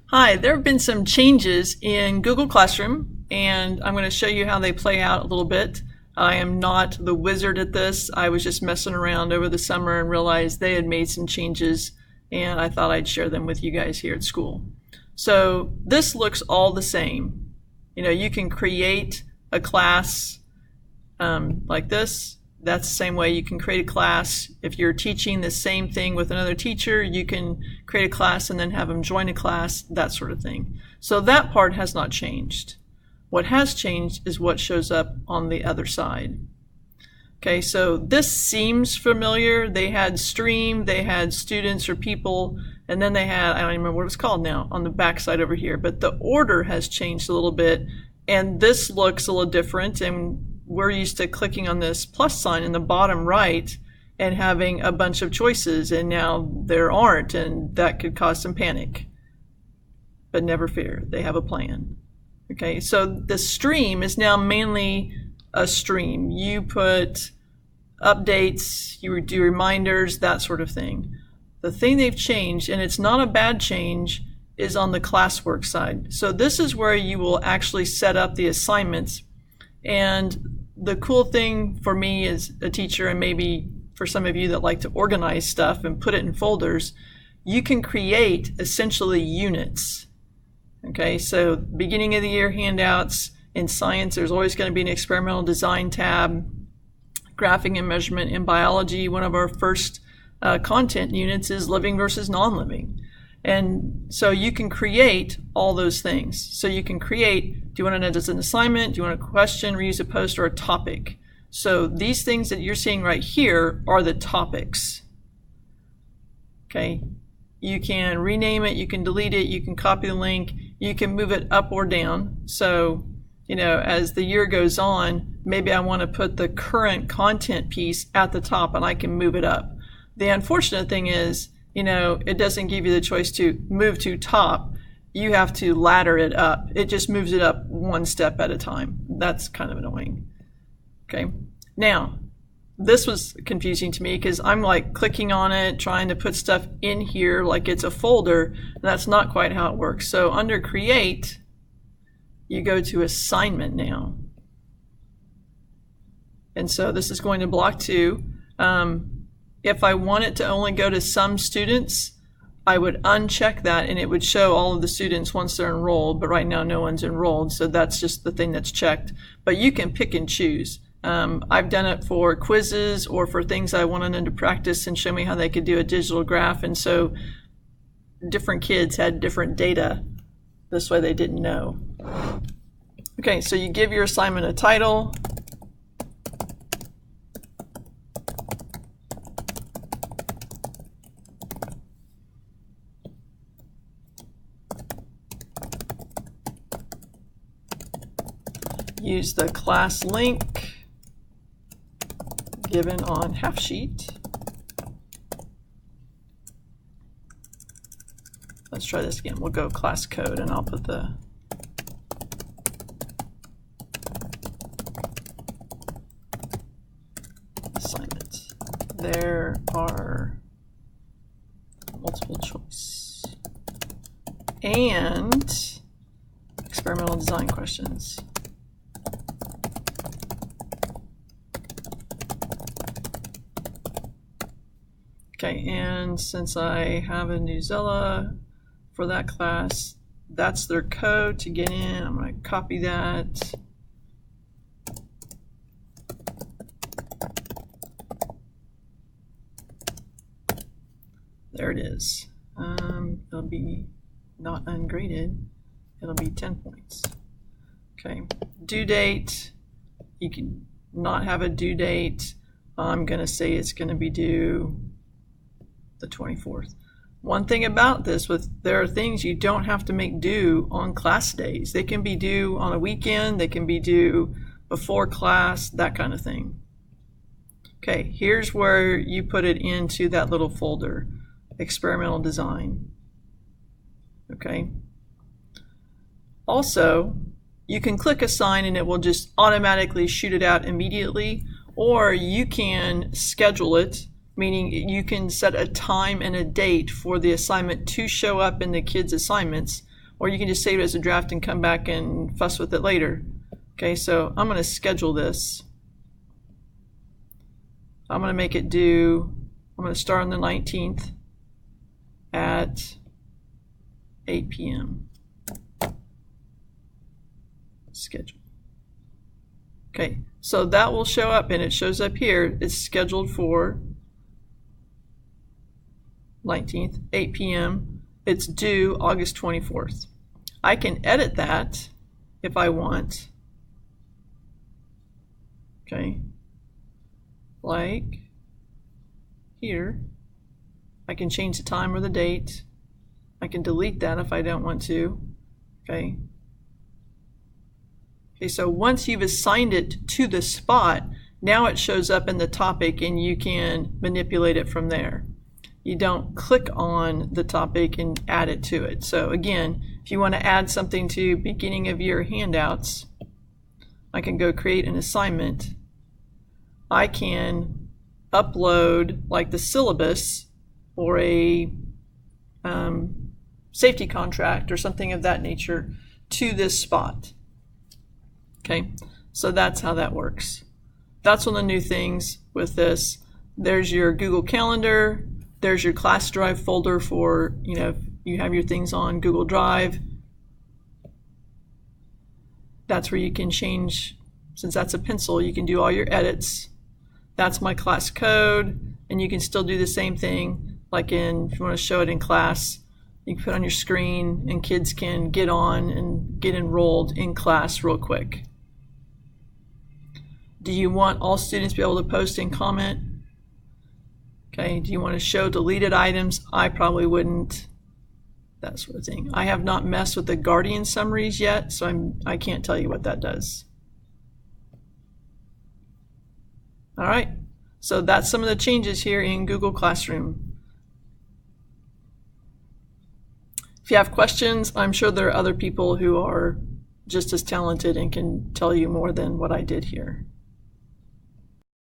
Hi, there have been some changes in Google Classroom, and I'm going to show you how they play out a little bit. I am not the wizard at this. I was just messing around over the summer and realized they had made some changes, and I thought I'd share them with you guys here at school. So this looks all the same. You can create a class like this. That's the same way you can create a class. If you're teaching the same thing with another teacher, you can create a class and then have them join a class, that sort of thing. So that part has not changed. What has changed is what shows up on the other side. Okay, so this seems familiar. They had stream, they had students or people, and then they had, I don't even remember what it's called now, on the back side over here. But the order has changed a little bit, and this looks a little different, and we're used to clicking on this plus sign in the bottom right and having a bunch of choices, and now there aren't, and that could cause some panic. But never fear, they have a plan. Okay, so the stream is now mainly a stream. You put updates, you do reminders, that sort of thing. The thing they've changed, and it's not a bad change, is on the classwork side. So this is where you will actually set up the assignments. And the cool thing for me as a teacher, and maybe for some of you that like to organize stuff and put it in folders, you can create essentially units. Okay, so beginning of the year handouts. In science, there's always going to be an experimental design tab. Graphing and measurement. In biology, one of our first content units is living versus non-living. And so you can create all those things. So you can create, do you want to know as an assignment, do you want a question, reuse a post, or a topic? So these things that you're seeing right here are the topics. Okay, you can rename it, you can delete it, you can copy the link, you can move it up or down. So, as the year goes on, maybe I want to put the current content piece at the top and I can move it up. The unfortunate thing is, it doesn't give you the choice to move to top. You have to ladder it up. It just moves it up one step at a time. That's kind of annoying. Okay. Now, this was confusing to me because I'm like clicking on it, trying to put stuff in here like it's a folder, and that's not quite how it works. So under Create, you go to Assignment now. And so this is going to block 2. If I want it to only go to some students, I would uncheck that and it would show all of the students once they're enrolled, but right now no one's enrolled, so that's just the thing that's checked. But you can pick and choose. I've done it for quizzes or for things I wanted them to practice and show me how they could do a digital graph, and so different kids had different data. This way they didn't know. Okay, so you give your assignment a title. Use the class link given on half sheet. Let's try this again. We'll go class code and I'll put the assignment. There are multiple choice and experimental design questions. Okay, and since I have a Newsela for that class, that's their code to get in. I'm going to copy that. There it is. It'll be not ungraded. It'll be 10 points. Okay, due date. You can not have a due date. I'm going to say it's going to be due the 24th. One thing about this, there are things you don't have to make due on class days. They can be due on a weekend, they can be due before class, that kind of thing. Okay, here's where you put it into that little folder, experimental design. Okay. Also, you can click assign and it will just automatically shoot it out immediately, or you can schedule it, meaning you can set a time and a date for the assignment to show up in the kids' assignments. or you can just save it as a draft and come back and fuss with it later. Okay, so I'm going to schedule this. I'm going to make it due, I'm going to start on the 19th at 8 p.m. Schedule. Okay, so that will show up, and it shows up here. It's scheduled for 19th, 8 p.m. It's due August 24th. I can edit that if I want. Okay, like here. I can change the time or the date. I can delete that if I don't want to. Okay. Okay, so once you've assigned it to the spot, now it shows up in the topic and you can manipulate it from there. You don't click on the topic and add it to it. So again, if you want to add something to beginning of year handouts, I can go create an assignment. I can upload like the syllabus or a safety contract or something of that nature to this spot. Okay, so that's how that works. That's one of the new things with this. There's your Google Calendar. There's your Class Drive folder for, if you have your things on Google Drive. That's where you can change, since that's a pencil, you can do all your edits. That's my class code, and you can still do the same thing, like if you want to show it in class, you can put it on your screen and kids can get on and get enrolled in class real quick. Do you want all students to be able to post and comment? Okay, do you want to show deleted items? I probably wouldn't. That sort of thing. I have not messed with the Guardian summaries yet, so I can't tell you what that does. All right, so that's some of the changes here in Google Classroom. If you have questions, I'm sure there are other people who are just as talented and can tell you more than what I did here.